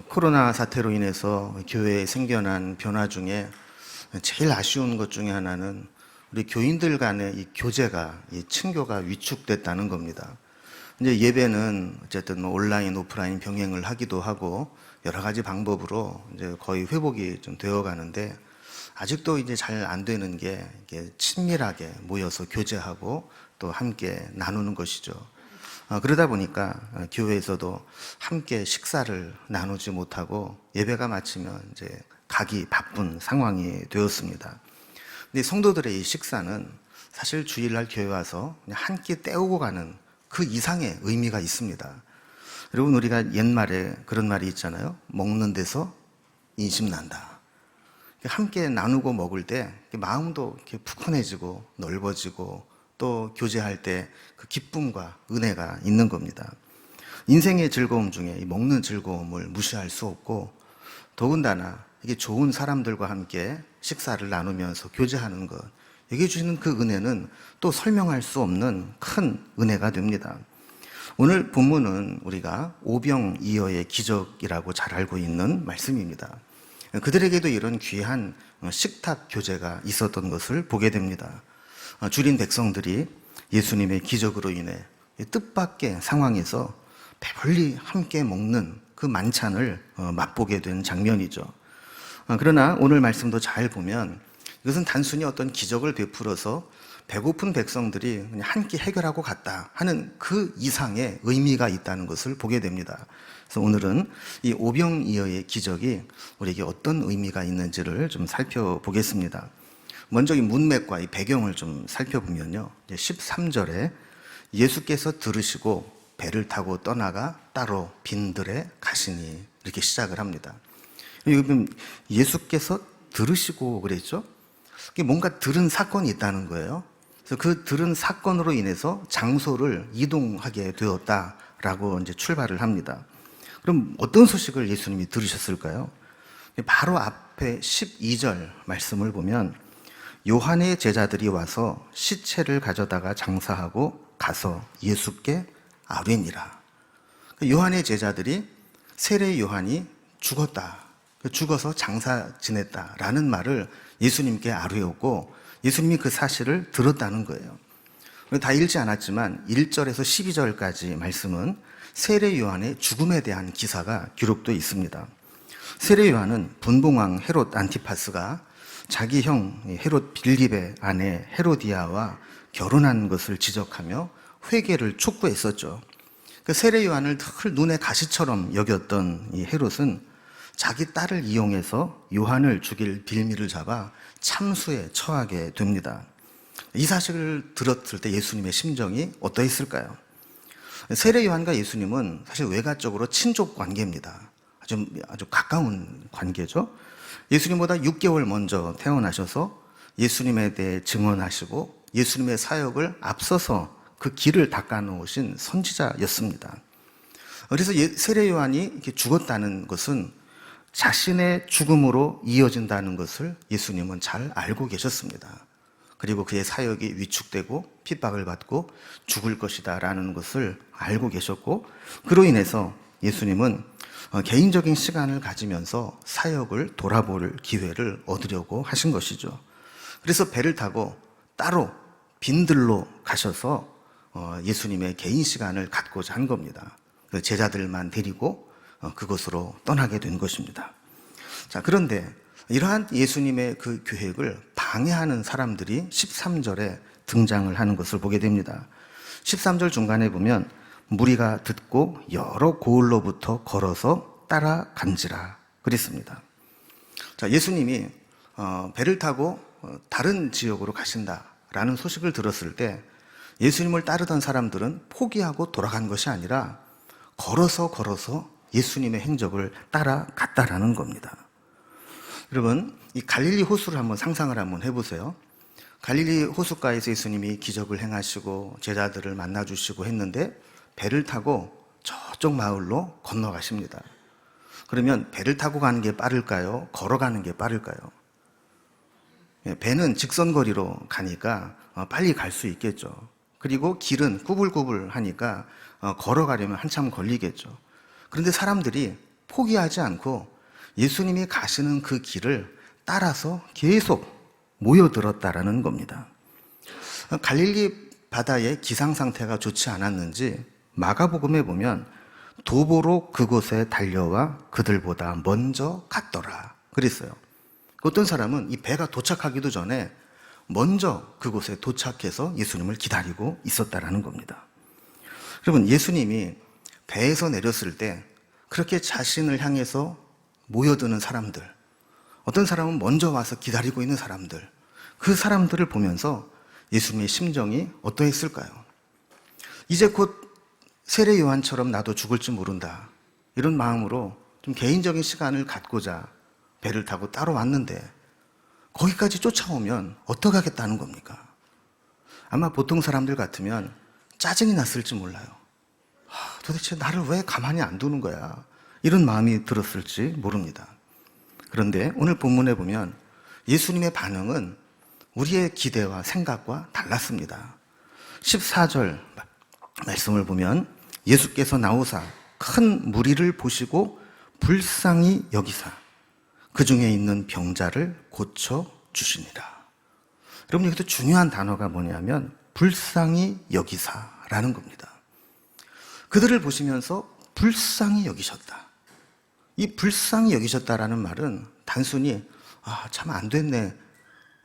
코로나 사태로 인해서 교회에 생겨난 변화 중에 제일 아쉬운 것 중에 하나는 우리 교인들 간의 이 교제가, 이 친교가 위축됐다는 겁니다. 이제 예배는 어쨌든 온라인, 오프라인 병행을 하기도 하고 여러 가지 방법으로 이제 거의 회복이 좀 되어 가는데 아직도 이제 잘 안 되는 게 이게 친밀하게 모여서 교제하고 또 함께 나누는 것이죠. 그러다 보니까 교회에서도 함께 식사를 나누지 못하고 예배가 마치면 이제 가기 바쁜 상황이 되었습니다. 근데 성도들의 이 식사는 사실 주일날 교회 와서 그냥 한 끼 때우고 가는 그 이상의 의미가 있습니다. 여러분, 우리가 옛말에 그런 말이 있잖아요. 먹는 데서 인심 난다. 함께 나누고 먹을 때 마음도 이렇게 푸근해지고 넓어지고 또 교제할 때 그 기쁨과 은혜가 있는 겁니다. 인생의 즐거움 중에 이 먹는 즐거움을 무시할 수 없고, 더군다나 이게 좋은 사람들과 함께 식사를 나누면서 교제하는 것, 여기 주시는 그 은혜는 또 설명할 수 없는 큰 은혜가 됩니다. 오늘 본문은 우리가 오병이어의 기적이라고 잘 알고 있는 말씀입니다. 그들에게도 이런 귀한 식탁 교제가 있었던 것을 보게 됩니다. 줄인 백성들이 예수님의 기적으로 인해 뜻밖의 상황에서 배불리 함께 먹는 그 만찬을 맛보게 된 장면이죠. 그러나 오늘 말씀도 잘 보면 이것은 단순히 어떤 기적을 베풀어서 배고픈 백성들이 그냥 한 끼 해결하고 갔다 하는 그 이상의 의미가 있다는 것을 보게 됩니다. 그래서 오늘은 이 오병이어의 기적이 우리에게 어떤 의미가 있는지를 좀 살펴보겠습니다. 먼저 이 문맥과 이 배경을 좀 살펴보면요. 13절에 예수께서 들으시고 배를 타고 떠나가 따로 빈들에 가시니, 이렇게 시작을 합니다. 여기 예수께서 들으시고 그랬죠? 뭔가 들은 사건이 있다는 거예요. 그래서 그 들은 사건으로 인해서 장소를 이동하게 되었다라고 이제 출발을 합니다. 그럼 어떤 소식을 예수님이 들으셨을까요? 바로 앞에 12절 말씀을 보면 요한의 제자들이 와서 시체를 가져다가 장사하고 가서 예수께 아뢰니라. 요한의 제자들이 세례 요한이 죽었다, 죽어서 장사 지냈다라는 말을 예수님께 아뢰었고, 예수님이 그 사실을 들었다는 거예요. 다 읽지 않았지만 1절에서 12절까지 말씀은 세례 요한의 죽음에 대한 기사가 기록되어 있습니다. 세례 요한은 분봉왕 헤롯 안티파스가 자기 형 헤롯 빌립의 아내 헤로디아와 결혼한 것을 지적하며 회개를 촉구했었죠. 그 세례 요한을 늘 눈의 가시처럼 여겼던 이 헤롯은 자기 딸을 이용해서 요한을 죽일 빌미를 잡아 참수에 처하게 됩니다. 이 사실을 들었을 때 예수님의 심정이 어떠했을까요? 세례 요한과 예수님은 사실 외가적으로 친족 관계입니다. 아주 가까운 관계죠. 예수님보다 6개월 먼저 태어나셔서 예수님에 대해 증언하시고 예수님의 사역을 앞서서 그 길을 닦아 놓으신 선지자였습니다. 그래서 세례 요한이 이렇게 죽었다는 것은 자신의 죽음으로 이어진다는 것을 예수님은 잘 알고 계셨습니다. 그리고 그의 사역이 위축되고 핍박을 받고 죽을 것이다 라는 것을 알고 계셨고, 그로 인해서 예수님은 개인적인 시간을 가지면서 사역을 돌아볼 기회를 얻으려고 하신 것이죠. 그래서 배를 타고 따로 빈들로 가셔서 예수님의 개인 시간을 갖고자 한 겁니다. 제자들만 데리고 그곳으로 떠나게 된 것입니다. 자, 그런데 이러한 예수님의 그 계획을 방해하는 사람들이 13절에 등장을 하는 것을 보게 됩니다. 13절 중간에 보면 무리가 듣고 여러 고을로부터 걸어서 따라간지라 그랬습니다. 자, 예수님이 배를 타고 다른 지역으로 가신다라는 소식을 들었을 때 예수님을 따르던 사람들은 포기하고 돌아간 것이 아니라 걸어서 예수님의 행적을 따라갔다라는 겁니다. 여러분, 이 갈릴리 호수를 한번 상상을 한번 해보세요. 갈릴리 호숫가에서 예수님이 기적을 행하시고 제자들을 만나주시고 했는데 배를 타고 저쪽 마을로 건너가십니다. 그러면 배를 타고 가는 게 빠를까요? 걸어가는 게 빠를까요? 배는 직선거리로 가니까 빨리 갈 수 있겠죠. 그리고 길은 꾸불꾸불하니까 걸어가려면 한참 걸리겠죠. 그런데 사람들이 포기하지 않고 예수님이 가시는 그 길을 따라서 계속 모여들었다라는 겁니다. 갈릴리 바다의 기상 상태가 좋지 않았는지 마가복음에 보면 도보로 그곳에 달려와 그들보다 먼저 갔더라 그랬어요. 어떤 사람은 이 배가 도착하기도 전에 먼저 그곳에 도착해서 예수님을 기다리고 있었다라는 겁니다. 여러분, 예수님이 배에서 내렸을 때 그렇게 자신을 향해서 모여드는 사람들, 어떤 사람은 먼저 와서 기다리고 있는 사람들, 그 사람들을 보면서 예수님의 심정이 어떠했을까요? 이제 곧 세례 요한처럼 나도 죽을지 모른다, 이런 마음으로 좀 개인적인 시간을 갖고자 배를 타고 따로 왔는데 거기까지 쫓아오면 어떡하겠다는 겁니까? 아마 보통 사람들 같으면 짜증이 났을지 몰라요. 도대체 나를 왜 가만히 안 두는 거야? 이런 마음이 들었을지 모릅니다. 그런데 오늘 본문에 보면 예수님의 반응은 우리의 기대와 생각과 달랐습니다. 14절 말씀을 보면 예수께서 나오사 큰 무리를 보시고 불쌍히 여기사 그 중에 있는 병자를 고쳐주시니라. 여러분, 여기서 중요한 단어가 뭐냐면 불쌍히 여기사라는 겁니다. 그들을 보시면서 불쌍히 여기셨다. 이 불쌍히 여기셨다라는 말은 단순히 참 안 됐네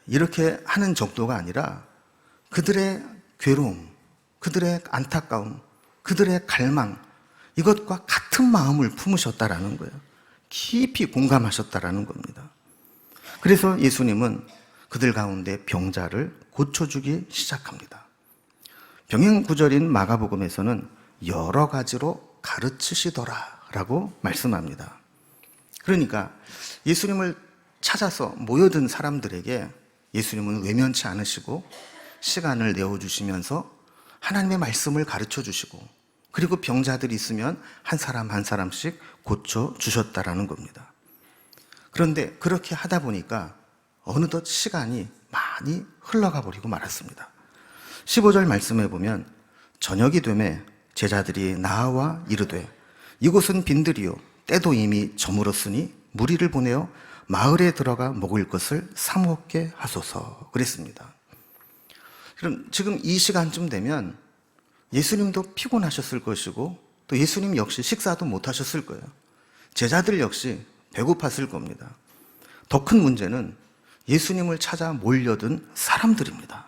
이렇게 하는 정도가 아니라 그들의 괴로움, 그들의 안타까움, 그들의 갈망, 이것과 같은 마음을 품으셨다라는 거예요. 깊이 공감하셨다라는 겁니다. 그래서 예수님은 그들 가운데 병자를 고쳐주기 시작합니다. 병행 구절인 마가복음에서는 여러 가지로 가르치시더라라고 말씀합니다. 그러니까 예수님을 찾아서 모여든 사람들에게 예수님은 외면치 않으시고 시간을 내어주시면서 하나님의 말씀을 가르쳐 주시고, 그리고 병자들이 있으면 한 사람 한 사람씩 고쳐주셨다라는 겁니다. 그런데 그렇게 하다 보니까 어느덧 시간이 많이 흘러가 버리고 말았습니다. 15절 말씀에 보면 저녁이 되매 제자들이 나와 이르되 이곳은 빈들이요 때도 이미 저물었으니 무리를 보내어 마을에 들어가 먹을 것을 사 먹게 하소서 그랬습니다. 그럼 지금 이 시간쯤 되면 예수님도 피곤하셨을 것이고 또 예수님 역시 식사도 못 하셨을 거예요. 제자들 역시 배고팠을 겁니다. 더 큰 문제는 예수님을 찾아 몰려든 사람들입니다.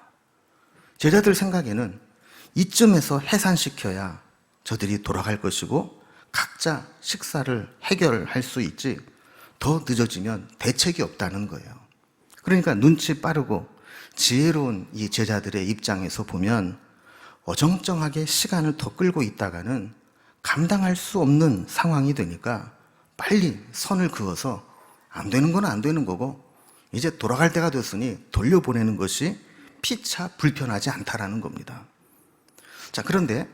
제자들 생각에는 이쯤에서 해산시켜야 저들이 돌아갈 것이고 각자 식사를 해결할 수 있지, 더 늦어지면 대책이 없다는 거예요. 그러니까 눈치 빠르고 지혜로운 이 제자들의 입장에서 보면 어정쩡하게 시간을 더 끌고 있다가는 감당할 수 없는 상황이 되니까 빨리 선을 그어서 안 되는 건 안 되는 거고 이제 돌아갈 때가 됐으니 돌려보내는 것이 피차 불편하지 않다라는 겁니다. 자, 그런데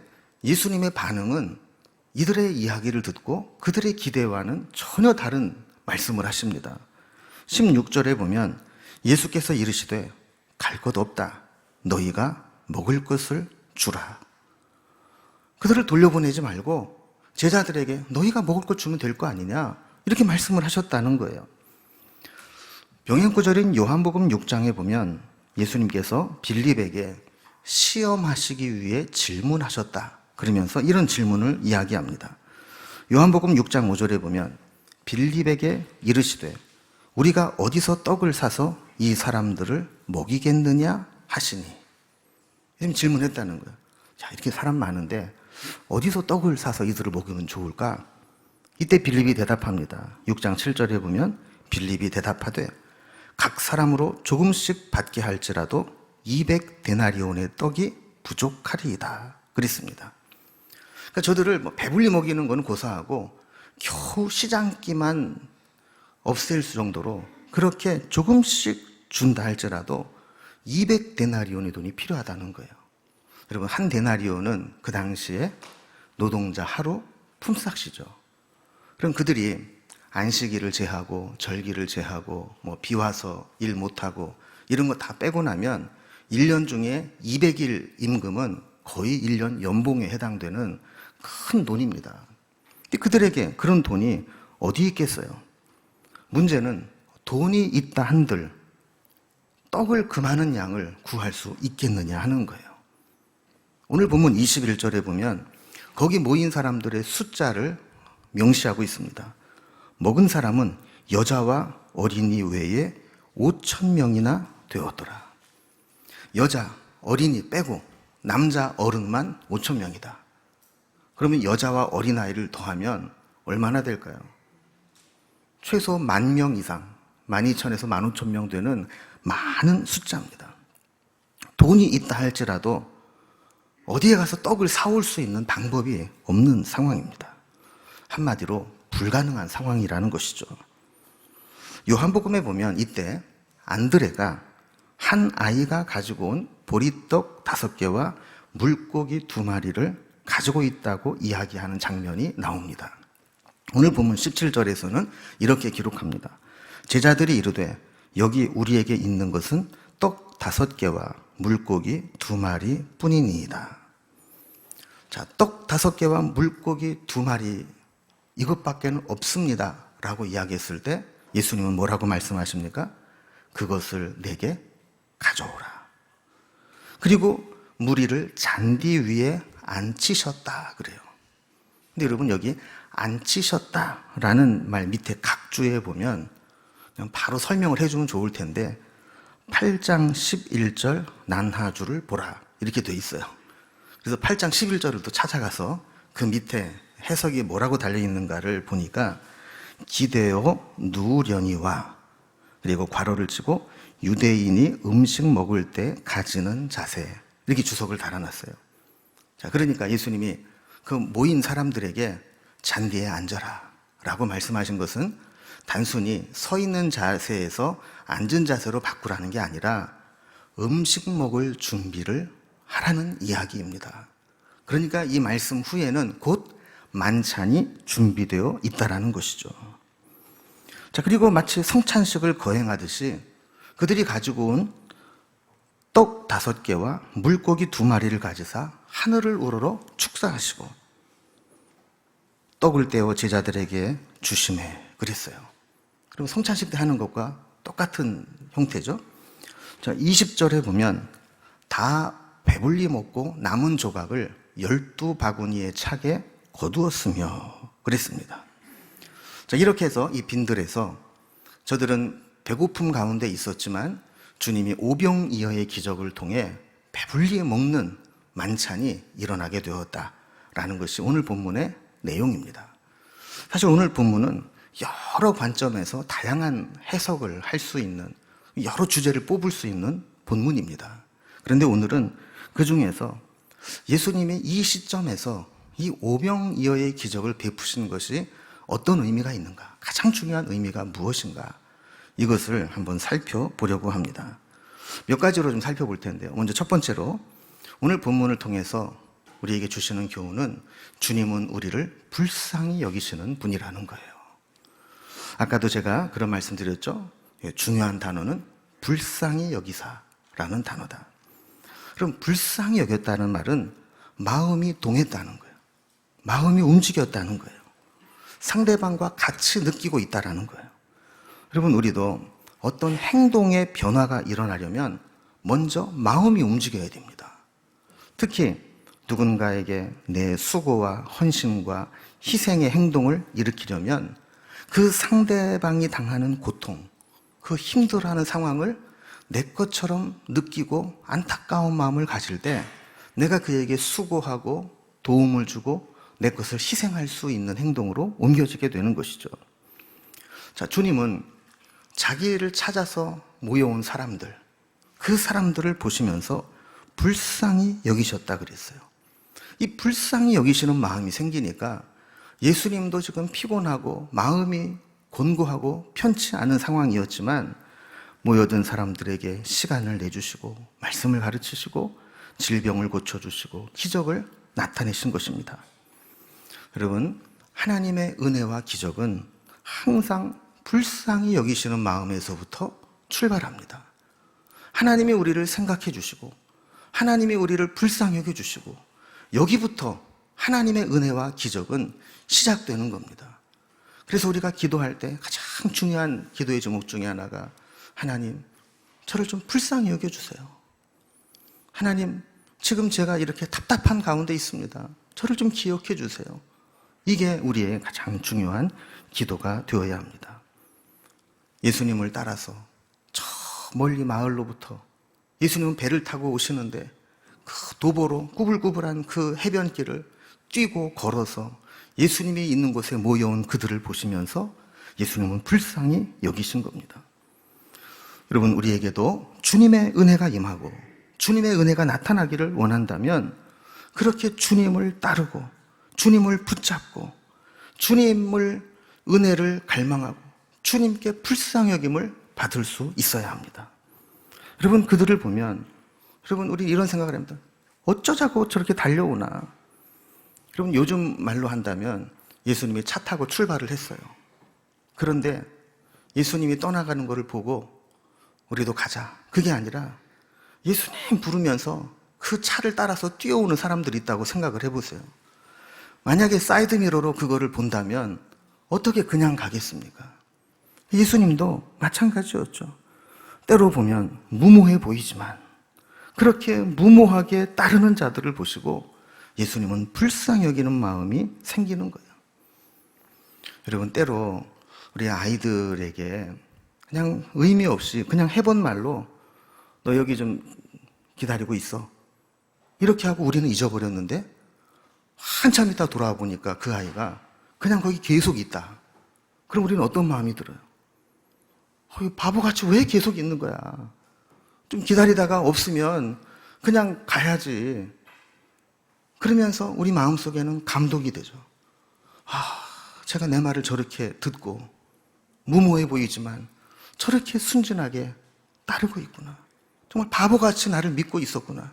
예수님의 반응은 이들의 이야기를 듣고 그들의 기대와는 전혀 다른 말씀을 하십니다. 16절에 보면 예수께서 이르시되 갈 것 없다. 너희가 먹을 것을 주라. 그들을 돌려보내지 말고 제자들에게 너희가 먹을 것 주면 될 거 아니냐, 이렇게 말씀을 하셨다는 거예요. 병행구절인 요한복음 6장에 보면 예수님께서 빌립에게 시험하시기 위해 질문하셨다 그러면서 이런 질문을 이야기합니다. 요한복음 6장 5절에 보면 빌립에게 이르시되 우리가 어디서 떡을 사서 이 사람들을 먹이겠느냐 하시니, 이렇게 질문했다는 거예요. 자, 이렇게 사람 많은데 어디서 떡을 사서 이들을 먹이면 좋을까? 이때 빌립이 대답합니다. 6장 7절에 보면 빌립이 대답하되 각 사람으로 조금씩 받게 할지라도 200데나리온의 떡이 부족하리이다 그랬습니다. 그러니까 저들을 배불리 먹이는 건 고사하고 겨우 시장기만 없앨 정도로 그렇게 조금씩 준다 할지라도 200데나리온의 돈이 필요하다는 거예요. 여러분, 한 데나리온은 그 당시에 노동자 하루 품삯이죠. 그럼 그들이 안식일을 제하고 절기를 제하고 비 와서 일 못하고 이런 거 다 빼고 나면 1년 중에 200일 임금은 거의 1년 연봉에 해당되는 큰 돈입니다. 근데 그들에게 그런 돈이 어디 있겠어요? 문제는 돈이 있다 한들 떡을 그 많은 양을 구할 수 있겠느냐 하는 거예요. 오늘 본문 21절에 보면 거기 모인 사람들의 숫자를 명시하고 있습니다. 먹은 사람은 여자와 어린이 외에 5,000명이나 되었더라. 여자, 어린이 빼고 남자 어른만 5,000명이다. 그러면 여자와 어린아이를 더하면 얼마나 될까요? 최소 10,000명 이상, 12,000에서 15,000명 되는 많은 숫자입니다. 돈이 있다 할지라도 어디에 가서 떡을 사올 수 있는 방법이 없는 상황입니다. 한마디로 불가능한 상황이라는 것이죠. 요한복음에 보면 이때 안드레가 한 아이가 가지고 온 보리떡 5개와 물고기 2마리를 가지고 있다고 이야기하는 장면이 나옵니다. 오늘 본문 17절에서는 이렇게 기록합니다. 제자들이 이르되 여기 우리에게 있는 것은 떡 5개와 물고기 2마리 뿐이니이다. 자, 떡 5개와 물고기 2마리 이것밖에는 없습니다 라고 이야기했을 때 예수님은 뭐라고 말씀하십니까? 그것을 내게 가져오라. 그리고 무리를 잔디 위에 앉히셨다 그래요. 근데 여러분 여기 앉히셨다라는 말 밑에 각주에 보면 그냥 바로 설명을 해주면 좋을 텐데 8장 11절 난하주를 보라 이렇게 돼 있어요. 그래서 8장 11절을 또 찾아가서 그 밑에 해석이 뭐라고 달려있는가를 보니까 기대어 누우려니와 그리고 괄호를 치고 유대인이 음식 먹을 때 가지는 자세 이렇게 주석을 달아놨어요. 자, 그러니까 예수님이 그 모인 사람들에게 잔디에 앉아라 라고 말씀하신 것은 단순히 서 있는 자세에서 앉은 자세로 바꾸라는 게 아니라 음식 먹을 준비를 하라는 이야기입니다. 그러니까 이 말씀 후에는 곧 만찬이 준비되어 있다라는 것이죠. 자, 그리고 마치 성찬식을 거행하듯이 그들이 가지고 온 떡 5개와 물고기 2마리를 가지사 하늘을 우러러 축사하시고 떡을 떼어 제자들에게 주시매 그랬어요. 그럼 성찬식 때 하는 것과 똑같은 형태죠. 자, 20절에 보면 다 배불리 먹고 남은 조각을 12바구니에 차게 거두었으며 그랬습니다. 자, 이렇게 해서 이 빈들에서 저들은 배고픔 가운데 있었지만 주님이 오병이어의 기적을 통해 배불리 먹는 만찬이 일어나게 되었다라는 것이 오늘 본문의 내용입니다. 사실 오늘 본문은 여러 관점에서 다양한 해석을 할 수 있는 여러 주제를 뽑을 수 있는 본문입니다. 그런데 오늘은 그 중에서 예수님이 이 시점에서 이 오병이어의 기적을 베푸신 것이 어떤 의미가 있는가? 가장 중요한 의미가 무엇인가? 이것을 한번 살펴보려고 합니다. 몇 가지로 좀 살펴볼 텐데요. 먼저 첫 번째로 오늘 본문을 통해서 우리에게 주시는 교훈은 주님은 우리를 불쌍히 여기시는 분이라는 거예요. 아까도 제가 그런 말씀 드렸죠. 중요한 단어는 불쌍히 여기사라는 단어다. 그럼 불쌍히 여겼다는 말은 마음이 동했다는 거예요. 마음이 움직였다는 거예요. 상대방과 같이 느끼고 있다는 거예요. 여러분, 우리도 어떤 행동의 변화가 일어나려면 먼저 마음이 움직여야 됩니다. 특히 누군가에게 내 수고와 헌신과 희생의 행동을 일으키려면 그 상대방이 당하는 고통, 그 힘들어하는 상황을 내 것처럼 느끼고 안타까운 마음을 가질 때 내가 그에게 수고하고 도움을 주고 내 것을 희생할 수 있는 행동으로 옮겨지게 되는 것이죠. 자, 주님은 자기를 찾아서 모여온 사람들, 그 사람들을 보시면서 불쌍히 여기셨다 그랬어요. 이 불쌍히 여기시는 마음이 생기니까 예수님도 지금 피곤하고 마음이 곤고하고 편치 않은 상황이었지만 모여든 사람들에게 시간을 내주시고 말씀을 가르치시고 질병을 고쳐주시고 기적을 나타내신 것입니다. 여러분, 하나님의 은혜와 기적은 항상 불쌍히 여기시는 마음에서부터 출발합니다. 하나님이 우리를 생각해 주시고 하나님이 우리를 불쌍히 여겨 주시고 여기부터 하나님의 은혜와 기적은 시작되는 겁니다. 그래서 우리가 기도할 때 가장 중요한 기도의 제목 중에 하나가 하나님, 저를 좀 불쌍히 여겨주세요. 하나님, 지금 제가 이렇게 답답한 가운데 있습니다. 저를 좀 기억해 주세요. 이게 우리의 가장 중요한 기도가 되어야 합니다. 예수님을 따라서 저 멀리 마을로부터 예수님은 배를 타고 오시는데 그 도보로 꾸불꾸불한 그 해변길을 뛰고 걸어서 예수님이 있는 곳에 모여온 그들을 보시면서 예수님은 불쌍히 여기신 겁니다. 여러분, 우리에게도 주님의 은혜가 임하고 주님의 은혜가 나타나기를 원한다면 그렇게 주님을 따르고 주님을 붙잡고 주님을 은혜를 갈망하고 주님께 불쌍히 여김을 받을 수 있어야 합니다. 여러분, 그들을 보면 여러분, 우리 이런 생각을 합니다. 어쩌자고 저렇게 달려오나. 여러분, 요즘 말로 한다면 예수님이 차 타고 출발을 했어요. 그런데 예수님이 떠나가는 것을 보고 우리도 가자. 그게 아니라 예수님 부르면서 그 차를 따라서 뛰어오는 사람들이 있다고 생각을 해보세요. 만약에 사이드미러로 그거를 본다면 어떻게 그냥 가겠습니까? 예수님도 마찬가지였죠. 때로 보면 무모해 보이지만 그렇게 무모하게 따르는 자들을 보시고 예수님은 불쌍히 여기는 마음이 생기는 거예요. 여러분, 때로 우리 아이들에게 그냥 의미 없이 그냥 해본 말로 너 여기 좀 기다리고 있어. 이렇게 하고 우리는 잊어버렸는데 한참 있다 돌아와 보니까 그 아이가 그냥 거기 계속 있다. 그럼 우리는 어떤 마음이 들어요? 바보같이 왜 계속 있는 거야? 좀 기다리다가 없으면 그냥 가야지. 그러면서 우리 마음속에는 감동이 되죠. 제가 내 말을 저렇게 듣고 무모해 보이지만 저렇게 순진하게 따르고 있구나. 정말 바보같이 나를 믿고 있었구나.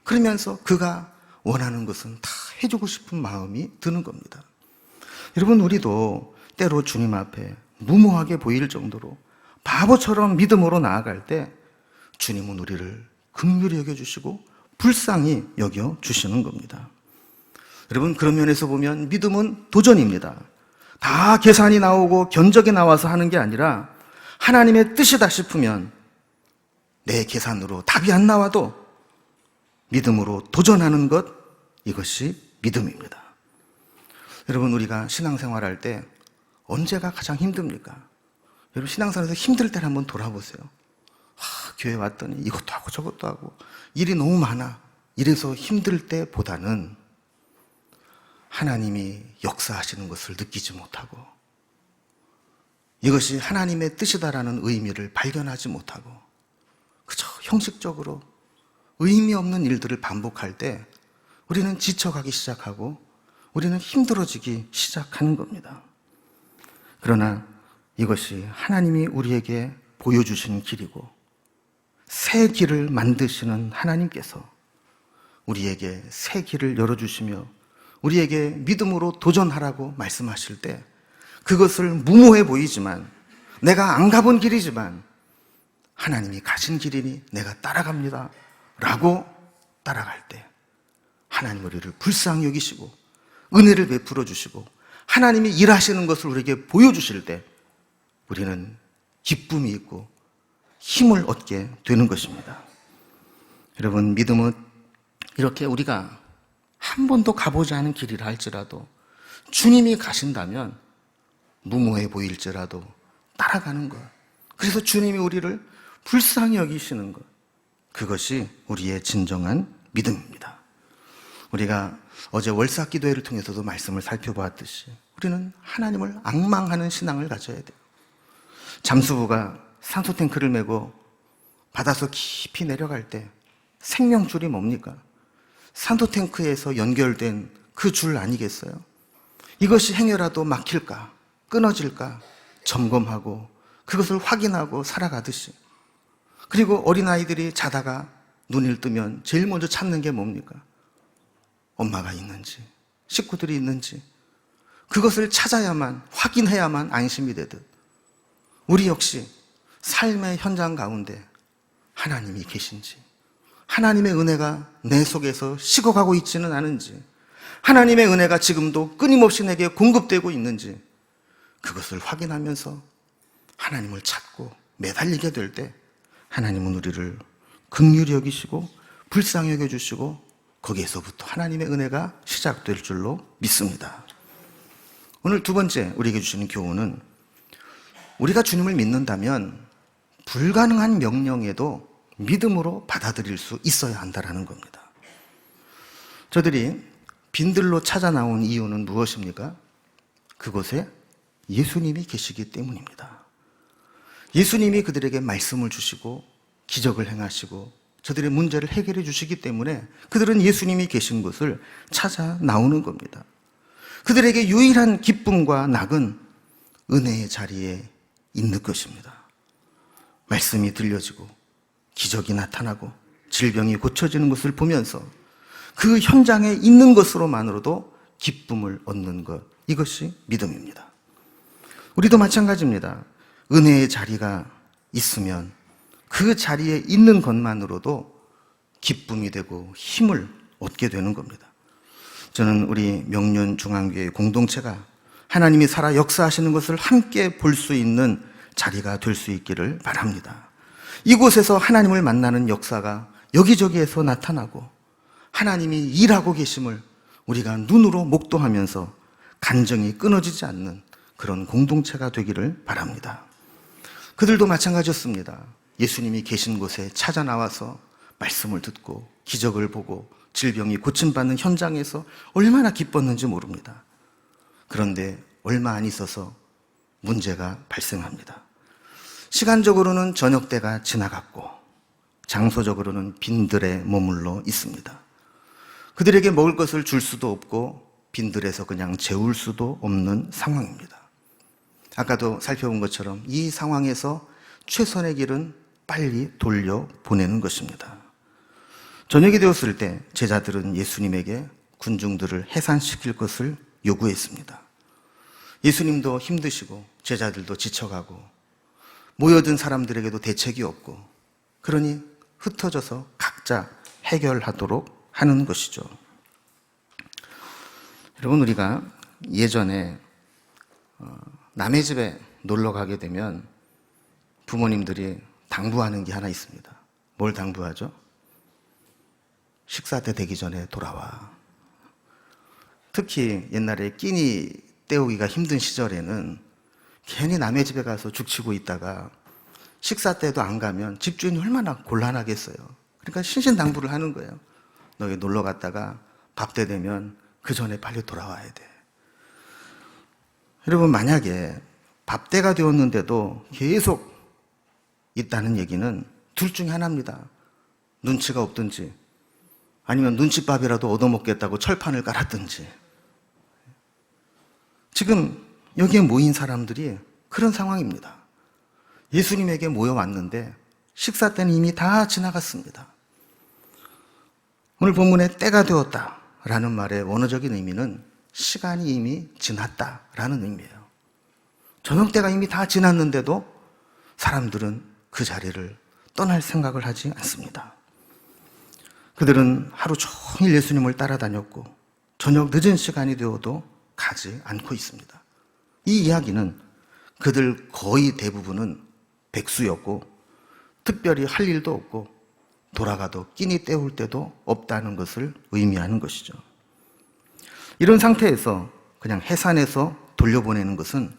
그러면서 그가 원하는 것은 다 해주고 싶은 마음이 드는 겁니다. 여러분, 우리도 때로 주님 앞에 무모하게 보일 정도로 바보처럼 믿음으로 나아갈 때 주님은 우리를 긍휼히 여겨주시고 불쌍히 여겨주시는 겁니다. 여러분, 그런 면에서 보면 믿음은 도전입니다. 다 계산이 나오고 견적이 나와서 하는 게 아니라 하나님의 뜻이다 싶으면 내 계산으로 답이 안 나와도 믿음으로 도전하는 것, 이것이 믿음입니다. 여러분, 우리가 신앙생활할 때 언제가 가장 힘듭니까? 여러분, 신앙생활에서 힘들 때를 한번 돌아보세요. 교회 왔더니 이것도 하고 저것도 하고 일이 너무 많아. 이래서 힘들 때보다는 하나님이 역사하시는 것을 느끼지 못하고 이것이 하나님의 뜻이다라는 의미를 발견하지 못하고 그저 형식적으로 의미 없는 일들을 반복할 때 우리는 지쳐가기 시작하고 우리는 힘들어지기 시작하는 겁니다. 그러나 이것이 하나님이 우리에게 보여주신 길이고 새 길을 만드시는 하나님께서 우리에게 새 길을 열어주시며 우리에게 믿음으로 도전하라고 말씀하실 때 그것을 무모해 보이지만 내가 안 가본 길이지만 하나님이 가신 길이니 내가 따라갑니다 라고 따라갈 때 하나님 우리를 불쌍히 여기시고 은혜를 베풀어 주시고 하나님이 일하시는 것을 우리에게 보여주실 때 우리는 기쁨이 있고 힘을 얻게 되는 것입니다. 여러분, 믿음은 이렇게 우리가 한 번도 가보지 않은 길이라 할지라도 주님이 가신다면 무모해 보일지라도 따라가는 것, 그래서 주님이 우리를 불쌍히 여기시는 것, 그것이 우리의 진정한 믿음입니다. 우리가 어제 월삭기도회를 통해서도 말씀을 살펴보았듯이 우리는 하나님을 앙망하는 신앙을 가져야 돼요. 잠수부가 산소탱크를 메고 바다서 깊이 내려갈 때 생명줄이 뭡니까? 산소탱크에서 연결된 그 줄 아니겠어요? 이것이 행여라도 막힐까, 끊어질까 점검하고 그것을 확인하고 살아가듯이, 그리고 어린아이들이 자다가 눈을 뜨면 제일 먼저 찾는 게 뭡니까? 엄마가 있는지, 식구들이 있는지, 그것을 찾아야만, 확인해야만 안심이 되듯 우리 역시 삶의 현장 가운데 하나님이 계신지, 하나님의 은혜가 내 속에서 식어가고 있지는 않은지, 하나님의 은혜가 지금도 끊임없이 내게 공급되고 있는지, 그것을 확인하면서 하나님을 찾고 매달리게 될 때 하나님은 우리를 긍휼히 여기시고 불쌍히 여겨주시고 거기에서부터 하나님의 은혜가 시작될 줄로 믿습니다. 오늘 두 번째 우리에게 주시는 교훈은 우리가 주님을 믿는다면 불가능한 명령에도 믿음으로 받아들일 수 있어야 한다는 겁니다. 저들이 빈들로 찾아 나온 이유는 무엇입니까? 그곳에 예수님이 계시기 때문입니다. 예수님이 그들에게 말씀을 주시고 기적을 행하시고 저들의 문제를 해결해 주시기 때문에 그들은 예수님이 계신 곳을 찾아 나오는 겁니다. 그들에게 유일한 기쁨과 낙은 은혜의 자리에 있는 것입니다. 말씀이 들려지고 기적이 나타나고 질병이 고쳐지는 것을 보면서 그 현장에 있는 것으로만으로도 기쁨을 얻는 것, 이것이 믿음입니다. 우리도 마찬가지입니다. 은혜의 자리가 있으면 그 자리에 있는 것만으로도 기쁨이 되고 힘을 얻게 되는 겁니다. 저는 우리 명륜중앙교회 공동체가 하나님이 살아 역사하시는 것을 함께 볼 수 있는 자리가 될 수 있기를 바랍니다. 이곳에서 하나님을 만나는 역사가 여기저기에서 나타나고 하나님이 일하고 계심을 우리가 눈으로 목도하면서 간정이 끊어지지 않는 그런 공동체가 되기를 바랍니다. 그들도 마찬가지였습니다. 예수님이 계신 곳에 찾아 나와서 말씀을 듣고 기적을 보고 질병이 고침받는 현장에서 얼마나 기뻤는지 모릅니다. 그런데 얼마 안 있어서 문제가 발생합니다. 시간적으로는 저녁 때가 지나갔고 장소적으로는 빈들에 머물러 있습니다. 그들에게 먹을 것을 줄 수도 없고 빈들에서 그냥 재울 수도 없는 상황입니다. 아까도 살펴본 것처럼 이 상황에서 최선의 길은 빨리 돌려보내는 것입니다. 저녁이 되었을 때 제자들은 예수님에게 군중들을 해산시킬 것을 요구했습니다. 예수님도 힘드시고 제자들도 지쳐가고 모여든 사람들에게도 대책이 없고 그러니 흩어져서 각자 해결하도록 하는 것이죠. 여러분, 우리가 예전에 남의 집에 놀러 가게 되면 부모님들이 당부하는 게 하나 있습니다. 뭘 당부하죠? 식사 때 되기 전에 돌아와. 특히 옛날에 끼니 때우기가 힘든 시절에는 괜히 남의 집에 가서 죽치고 있다가 식사 때도 안 가면 집주인이 얼마나 곤란하겠어요. 그러니까 신신당부를 하는 거예요. 너희 놀러 갔다가 밥 때 되면 그 전에 빨리 돌아와야 돼. 여러분, 만약에 밥 때가 되었는데도 계속 있다는 얘기는 둘 중에 하나입니다. 눈치가 없든지 아니면 눈칫밥이라도 얻어먹겠다고 철판을 깔았든지. 지금 여기에 모인 사람들이 그런 상황입니다. 예수님에게 모여왔는데 식사 때는 이미 다 지나갔습니다. 오늘 본문에 때가 되었다라는 말의 원어적인 의미는 시간이 이미 지났다라는 의미예요. 저녁 때가 이미 다 지났는데도 사람들은 그 자리를 떠날 생각을 하지 않습니다. 그들은 하루 종일 예수님을 따라다녔고 저녁 늦은 시간이 되어도 가지 않고 있습니다. 이 이야기는 그들 거의 대부분은 백수였고 특별히 할 일도 없고 돌아가도 끼니 때울 때도 없다는 것을 의미하는 것이죠. 이런 상태에서 그냥 해산해서 돌려보내는 것은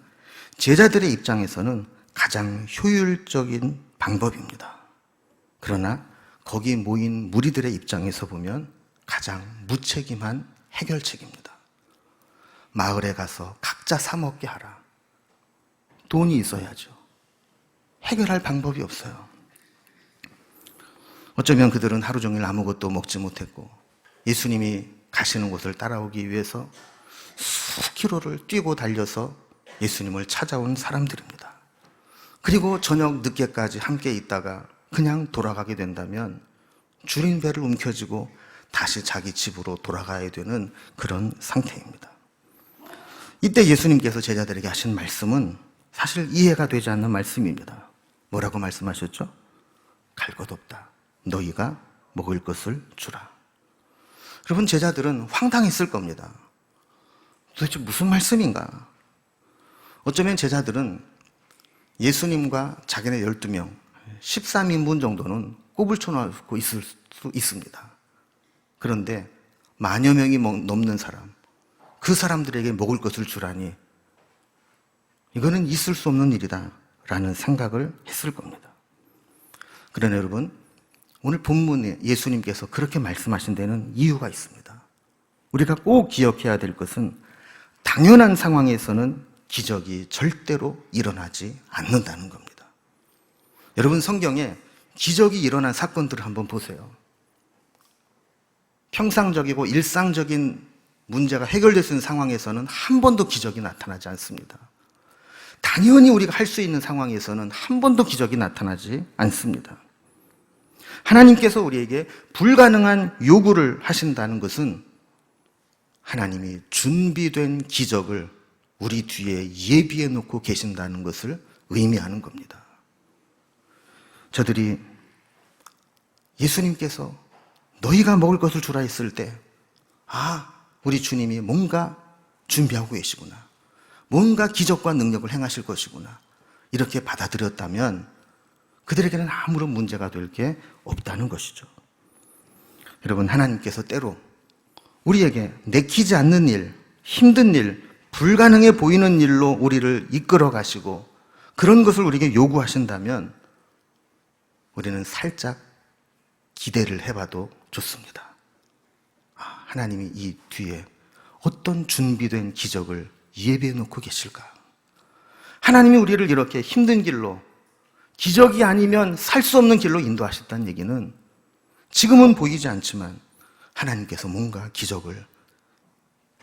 제자들의 입장에서는 가장 효율적인 방법입니다. 그러나 거기 모인 무리들의 입장에서 보면 가장 무책임한 해결책입니다. 마을에 가서 각자 사 먹게 하라. 돈이 있어야죠. 해결할 방법이 없어요. 어쩌면 그들은 하루 종일 아무것도 먹지 못했고 예수님이 가시는 곳을 따라오기 위해서 수킬로를 뛰고 달려서 예수님을 찾아온 사람들입니다. 그리고 저녁 늦게까지 함께 있다가 그냥 돌아가게 된다면 줄인 배를 움켜쥐고 다시 자기 집으로 돌아가야 되는 그런 상태입니다. 이때 예수님께서 제자들에게 하신 말씀은 사실 이해가 되지 않는 말씀입니다. 뭐라고 말씀하셨죠? 갈 것 없다. 너희가 먹을 것을 주라. 여러분, 제자들은 황당했을 겁니다. 도대체 무슨 말씀인가? 어쩌면 제자들은 예수님과 자기네 12명, 13인분 정도는 꼽을 쳐놓고 있을 수 있습니다. 그런데 만여 명이 넘는 사람, 그 사람들에게 먹을 것을 주라니 이거는 있을 수 없는 일이다 라는 생각을 했을 겁니다. 그러나 여러분, 오늘 본문에 예수님께서 그렇게 말씀하신 데는 이유가 있습니다. 우리가 꼭 기억해야 될 것은 당연한 상황에서는 기적이 절대로 일어나지 않는다는 겁니다. 여러분, 성경에 기적이 일어난 사건들을 한번 보세요. 평상적이고 일상적인 문제가 해결될 수 있는 상황에서는 한 번도 기적이 나타나지 않습니다. 당연히 우리가 할 수 있는 상황에서는 한 번도 기적이 나타나지 않습니다. 하나님께서 우리에게 불가능한 요구를 하신다는 것은 하나님이 준비된 기적을 우리 뒤에 예비해 놓고 계신다는 것을 의미하는 겁니다. 저들이 예수님께서 너희가 먹을 것을 주라 했을 때, 우리 주님이 뭔가 준비하고 계시구나, 뭔가 기적과 능력을 행하실 것이구나, 이렇게 받아들였다면 그들에게는 아무런 문제가 될 게 없다는 것이죠. 여러분, 하나님께서 때로 우리에게 내키지 않는 일, 힘든 일, 불가능해 보이는 일로 우리를 이끌어 가시고 그런 것을 우리에게 요구하신다면 우리는 살짝 기대를 해봐도 좋습니다. 하나님이 이 뒤에 어떤 준비된 기적을 예비해 놓고 계실까? 하나님이 우리를 이렇게 힘든 길로, 기적이 아니면 살 수 없는 길로 인도하셨다는 얘기는 지금은 보이지 않지만 하나님께서 뭔가 기적을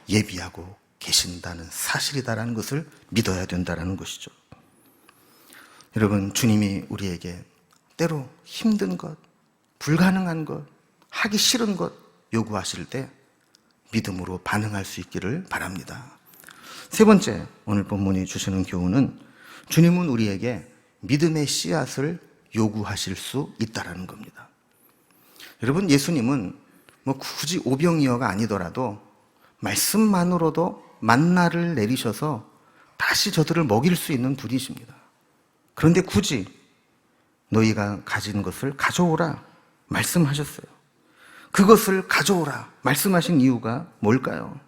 예비하고 계신다는 사실이다라는 것을 믿어야 된다는 것이죠. 여러분, 주님이 우리에게 때로 힘든 것, 불가능한 것, 하기 싫은 것 요구하실 때 믿음으로 반응할 수 있기를 바랍니다. 세 번째, 오늘 본문이 주시는 교훈은 주님은 우리에게 믿음의 씨앗을 요구하실 수 있다는 겁니다. 여러분, 예수님은 굳이 오병이어가 아니더라도 말씀만으로도 만나를 내리셔서 다시 저들을 먹일 수 있는 분이십니다. 그런데 굳이 너희가 가진 것을 가져오라 말씀하셨어요. 그것을 가져오라 말씀하신 이유가 뭘까요?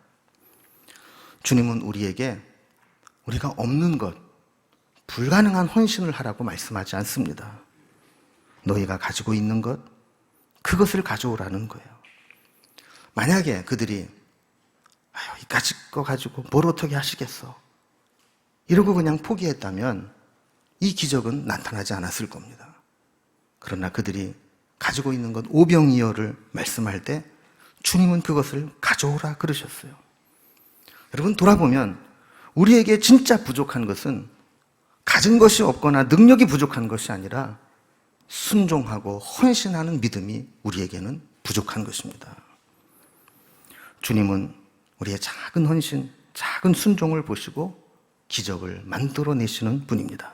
주님은 우리에게 우리가 없는 것, 불가능한 헌신을 하라고 말씀하지 않습니다. 너희가 가지고 있는 것, 그것을 가져오라는 거예요. 만약에 그들이 이까짓 거 가지고 뭘 어떻게 하시겠어, 이러고 그냥 포기했다면 이 기적은 나타나지 않았을 겁니다. 그러나 그들이 가지고 있는 것 오병이어를 말씀할 때 주님은 그것을 가져오라 그러셨어요. 여러분, 돌아보면 우리에게 진짜 부족한 것은 가진 것이 없거나 능력이 부족한 것이 아니라 순종하고 헌신하는 믿음이 우리에게는 부족한 것입니다. 주님은 우리의 작은 헌신, 작은 순종을 보시고 기적을 만들어내시는 분입니다.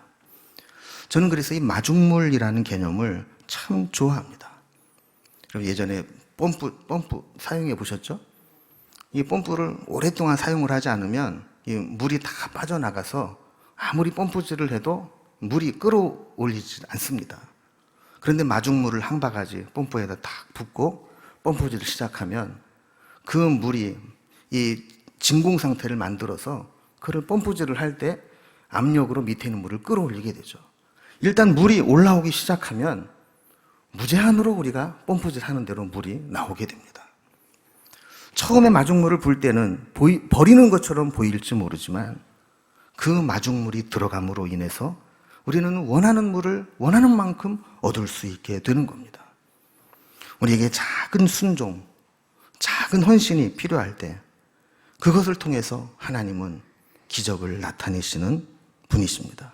저는 그래서 이 마중물이라는 개념을 참 좋아합니다. 예전에 펌프 사용해 보셨죠? 이 펌프를 오랫동안 사용을 하지 않으면 이 물이 다 빠져나가서 아무리 펌프질을 해도 물이 끌어올리지 않습니다. 그런데 마중물을 한 바가지 펌프에다 딱 붓고 펌프질을 시작하면 그 물이 이 진공 상태를 만들어서 그걸 펌프질을 할 때 압력으로 밑에 있는 물을 끌어올리게 되죠. 일단 물이 올라오기 시작하면 무제한으로 우리가 펌프질 하는 대로 물이 나오게 됩니다. 처음에 마중물을 불 때는 버리는 것처럼 보일지 모르지만 그 마중물이 들어감으로 인해서 우리는 원하는 물을 원하는 만큼 얻을 수 있게 되는 겁니다. 우리에게 작은 순종, 작은 헌신이 필요할 때 그것을 통해서 하나님은 기적을 나타내시는 분이십니다.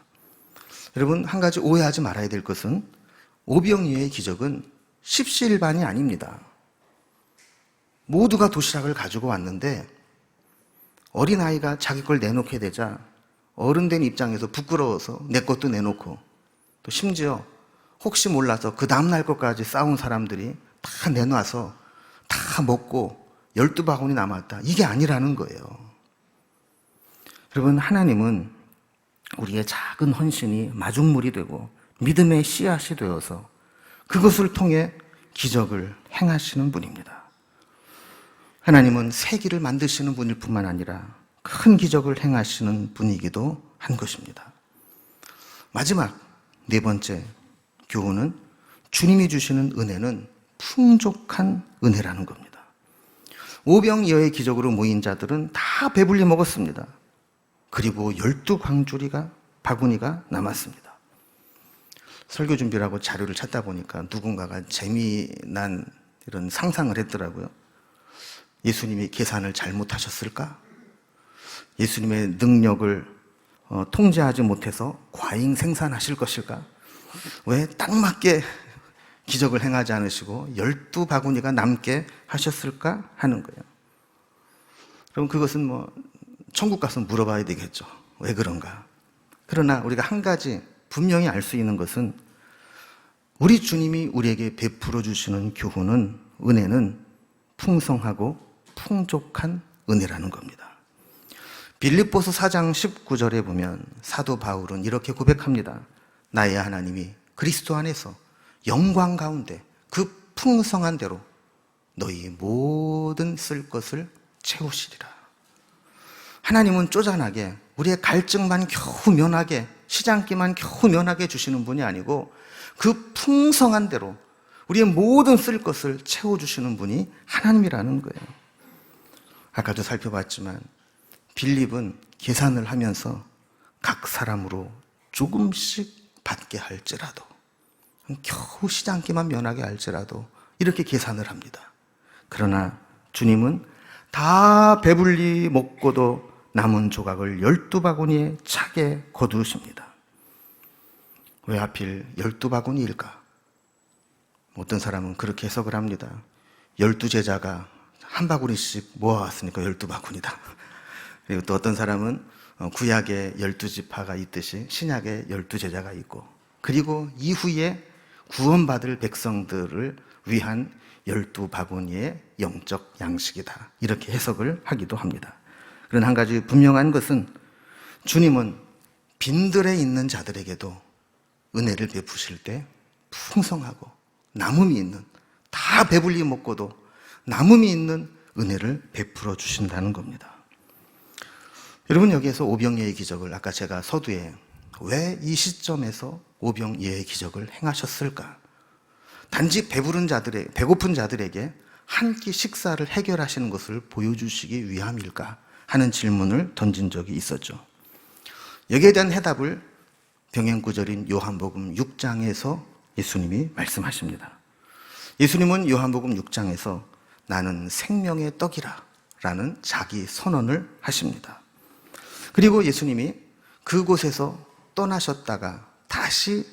여러분, 한 가지 오해하지 말아야 될 것은 오병이어의 기적은 십시일반이 아닙니다. 모두가 도시락을 가지고 왔는데 어린아이가 자기 걸 내놓게 되자 어른된 입장에서 부끄러워서 내 것도 내놓고, 또 심지어 혹시 몰라서 그 다음날 것까지 싸운 사람들이 다 내놔서 다 먹고 12바구니 남았다, 이게 아니라는 거예요. 여러분, 하나님은 우리의 작은 헌신이 마중물이 되고 믿음의 씨앗이 되어서 그것을 통해 기적을 행하시는 분입니다. 하나님은 세기를 만드시는 분일 뿐만 아니라 큰 기적을 행하시는 분이기도 한 것입니다. 마지막 네 번째 교훈은 주님이 주시는 은혜는 풍족한 은혜라는 겁니다. 오병이어의 기적으로 모인 자들은 다 배불리 먹었습니다. 그리고 12광주리가 바구니가 남았습니다. 설교 준비를 하고 자료를 찾다 보니까 누군가가 재미난 이런 상상을 했더라고요. 예수님이 계산을 잘못하셨을까? 예수님의 능력을 통제하지 못해서 과잉 생산하실 것일까? 왜 딱 맞게 기적을 행하지 않으시고 12바구니가 남게 하셨을까 하는 거예요. 그럼 그것은 천국 가서 물어봐야 되겠죠. 왜 그런가? 그러나 우리가 한 가지 분명히 알 수 있는 것은 우리 주님이 우리에게 베풀어 주시는 교훈은, 은혜는 풍성하고 풍족한 은혜라는 겁니다. 빌립보서 4장 19절에 보면 사도 바울은 이렇게 고백합니다. 나의 하나님이 그리스도 안에서 영광 가운데 그 풍성한 대로 너희 모든 쓸 것을 채우시리라. 하나님은 쪼잔하게 우리의 갈증만 겨우 면하게, 시장기만 겨우 면하게 주시는 분이 아니고 그 풍성한 대로 우리의 모든 쓸 것을 채워주시는 분이 하나님이라는 거예요. 아까도 살펴봤지만 빌립은 계산을 하면서 각 사람으로 조금씩 받게 할지라도, 겨우 시장기만 면하게 할지라도 이렇게 계산을 합니다. 그러나 주님은 다 배불리 먹고도 남은 조각을 12바구니에 차게 거두십니다. 왜 하필 12바구니일까? 어떤 사람은 그렇게 해석을 합니다. 12제자가 한 바구니씩 모아왔으니까 12바구니다. 그리고 또 어떤 사람은 구약에 12지파가 있듯이 신약에 12제자가 있고, 그리고 이후에 구원받을 백성들을 위한 12바구니의 영적 양식이다, 이렇게 해석을 하기도 합니다. 그러나 한 가지 분명한 것은 주님은 빈들에 있는 자들에게도 은혜를 베푸실 때 풍성하고 남음이 있는, 다 배불리 먹고도 남음이 있는 은혜를 베풀어 주신다는 겁니다. 여러분, 여기에서 오병이어의 기적을, 아까 제가 서두에 왜 이 시점에서 오병이어의 기적을 행하셨을까? 단지 배고픈 자들에게 한 끼 식사를 해결하시는 것을 보여주시기 위함일까 하는 질문을 던진 적이 있었죠. 여기에 대한 해답을 병행구절인 요한복음 6장에서 예수님이 말씀하십니다. 예수님은 요한복음 6장에서 나는 생명의 떡이라 라는 자기 선언을 하십니다. 그리고 예수님이 그곳에서 떠나셨다가 다시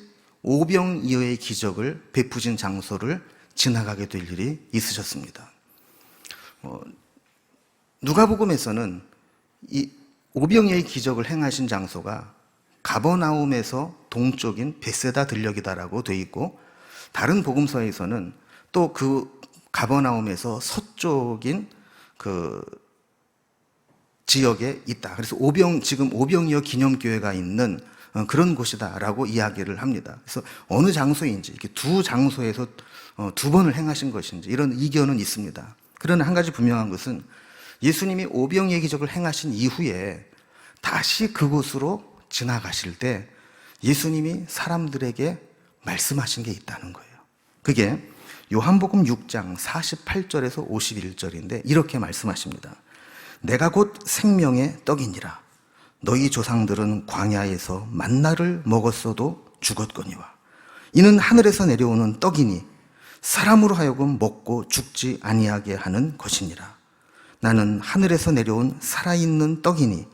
오병이어의 기적을 베푸신 장소를 지나가게 될 일이 있으셨습니다. 누가복음에서는 이 오병이어의 기적을 행하신 장소가 가버나움에서 동쪽인 베세다 들녘이다라고 되어 있고, 다른 복음서에서는 또 그 가버나움에서 서쪽인 그 지역에 있다. 그래서 지금 오병이어 기념교회가 있는 그런 곳이다라고 이야기를 합니다. 그래서 어느 장소인지, 이렇게 두 장소에서 두 번을 행하신 것인지 이런 이견은 있습니다. 그러나 한 가지 분명한 것은 예수님이 오병이어 기적을 행하신 이후에 다시 그곳으로 지나가실 때 예수님이 사람들에게 말씀하신 게 있다는 거예요. 그게 요한복음 6장 48절에서 51절인데 이렇게 말씀하십니다. 내가 곧 생명의 떡이니라. 너희 조상들은 광야에서 만나를 먹었어도 죽었거니와 이는 하늘에서 내려오는 떡이니 사람으로 하여금 먹고 죽지 아니하게 하는 것이니라. 나는 하늘에서 내려온 살아있는 떡이니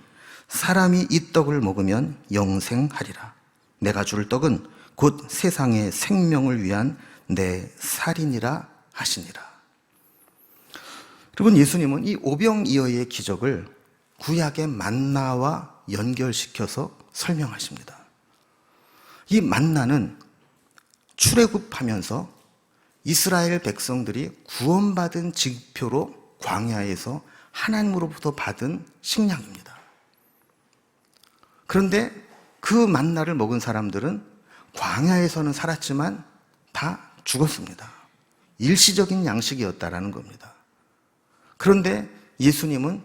사람이 이 떡을 먹으면 영생하리라. 내가 줄 떡은 곧 세상의 생명을 위한 내 살이니라 하시니라. 여러분, 예수님은 이 오병이어의 기적을 구약의 만나와 연결시켜서 설명하십니다. 이 만나는 출애굽하면서 이스라엘 백성들이 구원받은 징표로 광야에서 하나님으로부터 받은 식량입니다. 그런데 그 만나를 먹은 사람들은 광야에서는 살았지만 다 죽었습니다. 일시적인 양식이었다라는 겁니다. 그런데 예수님은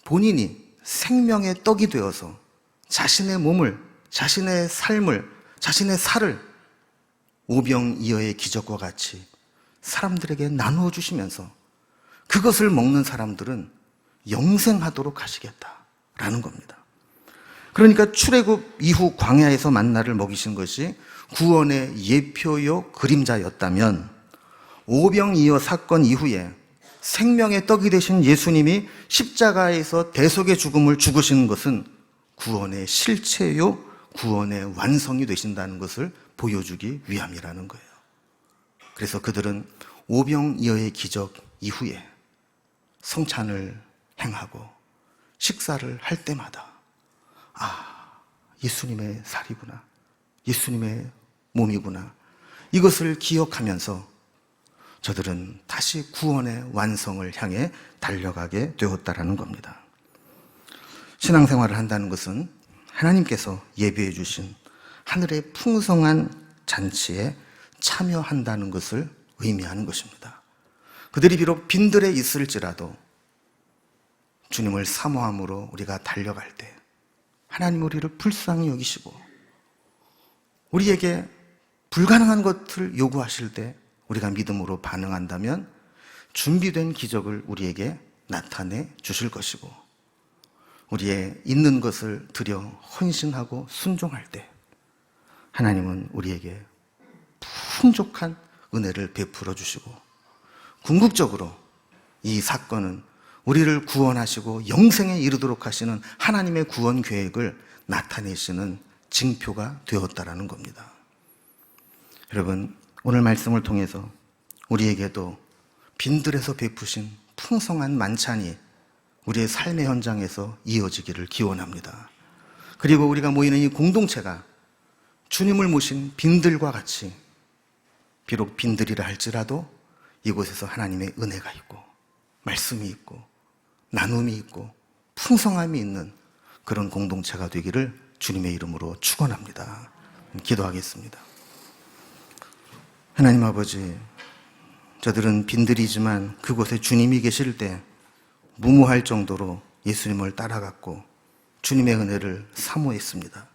본인이 생명의 떡이 되어서 자신의 몸을, 자신의 삶을, 자신의 살을 오병이어의 기적과 같이 사람들에게 나누어 주시면서 그것을 먹는 사람들은 영생하도록 하시겠다라는 겁니다. 그러니까 출애굽 이후 광야에서 만나를 먹이신 것이 구원의 예표요 그림자였다면 오병이어 사건 이후에 생명의 떡이 되신 예수님이 십자가에서 대속의 죽음을 죽으시는 것은 구원의 실체요 구원의 완성이 되신다는 것을 보여주기 위함이라는 거예요. 그래서 그들은 오병이어의 기적 이후에 성찬을 행하고 식사를 할 때마다 예수님의 살이구나, 예수님의 몸이구나, 이것을 기억하면서 저들은 다시 구원의 완성을 향해 달려가게 되었다라는 겁니다. 신앙생활을 한다는 것은 하나님께서 예비해 주신 하늘의 풍성한 잔치에 참여한다는 것을 의미하는 것입니다. 그들이 비록 빈들에 있을지라도 주님을 사모함으로 우리가 달려갈 때 하나님 우리를 불쌍히 여기시고 우리에게 불가능한 것을 요구하실 때 우리가 믿음으로 반응한다면 준비된 기적을 우리에게 나타내 주실 것이고, 우리의 있는 것을 드려 헌신하고 순종할 때 하나님은 우리에게 풍족한 은혜를 베풀어 주시고, 궁극적으로 이 사건은 우리를 구원하시고 영생에 이르도록 하시는 하나님의 구원 계획을 나타내시는 징표가 되었다라는 겁니다. 여러분, 오늘 말씀을 통해서 우리에게도 빈들에서 베푸신 풍성한 만찬이 우리의 삶의 현장에서 이어지기를 기원합니다. 그리고 우리가 모이는 이 공동체가 주님을 모신 빈들과 같이, 비록 빈들이라 할지라도 이곳에서 하나님의 은혜가 있고 말씀이 있고 나눔이 있고 풍성함이 있는 그런 공동체가 되기를 주님의 이름으로 축원합니다. 기도하겠습니다. 하나님 아버지, 저들은 빈들이지만 그곳에 주님이 계실 때 무모할 정도로 예수님을 따라갔고 주님의 은혜를 사모했습니다.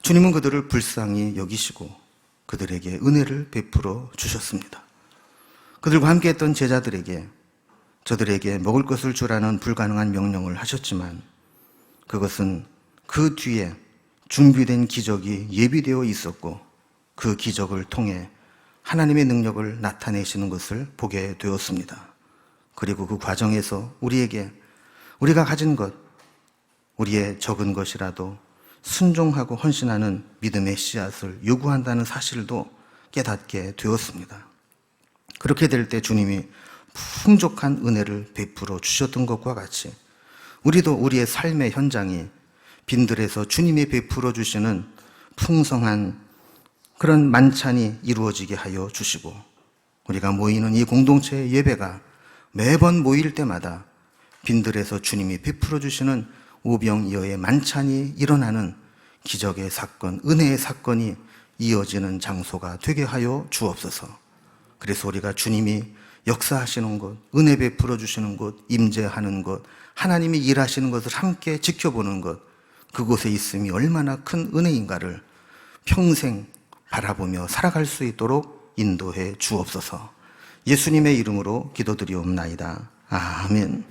주님은 그들을 불쌍히 여기시고 그들에게 은혜를 베풀어 주셨습니다. 그들과 함께했던 제자들에게 저들에게 먹을 것을 주라는 불가능한 명령을 하셨지만 그것은 그 뒤에 준비된 기적이 예비되어 있었고 그 기적을 통해 하나님의 능력을 나타내시는 것을 보게 되었습니다. 그리고 그 과정에서 우리에게 우리가 가진 것, 우리의 적은 것이라도 순종하고 헌신하는 믿음의 씨앗을 요구한다는 사실도 깨닫게 되었습니다. 그렇게 될 때 주님이 풍족한 은혜를 베풀어 주셨던 것과 같이 우리도 우리의 삶의 현장이 빈들에서 주님이 베풀어 주시는 풍성한 그런 만찬이 이루어지게 하여 주시고, 우리가 모이는 이 공동체의 예배가 매번 모일 때마다 빈들에서 주님이 베풀어 주시는 오병이어의 만찬이 일어나는 기적의 사건, 은혜의 사건이 이어지는 장소가 되게 하여 주옵소서. 그래서 우리가 주님이 역사하시는 곳, 은혜 베풀어 주시는 곳, 임재하는 곳, 하나님이 일하시는 것을 함께 지켜보는 것, 그곳에 있음이 얼마나 큰 은혜인가를 평생 바라보며 살아갈 수 있도록 인도해 주옵소서. 예수님의 이름으로 기도드리옵나이다. 아멘.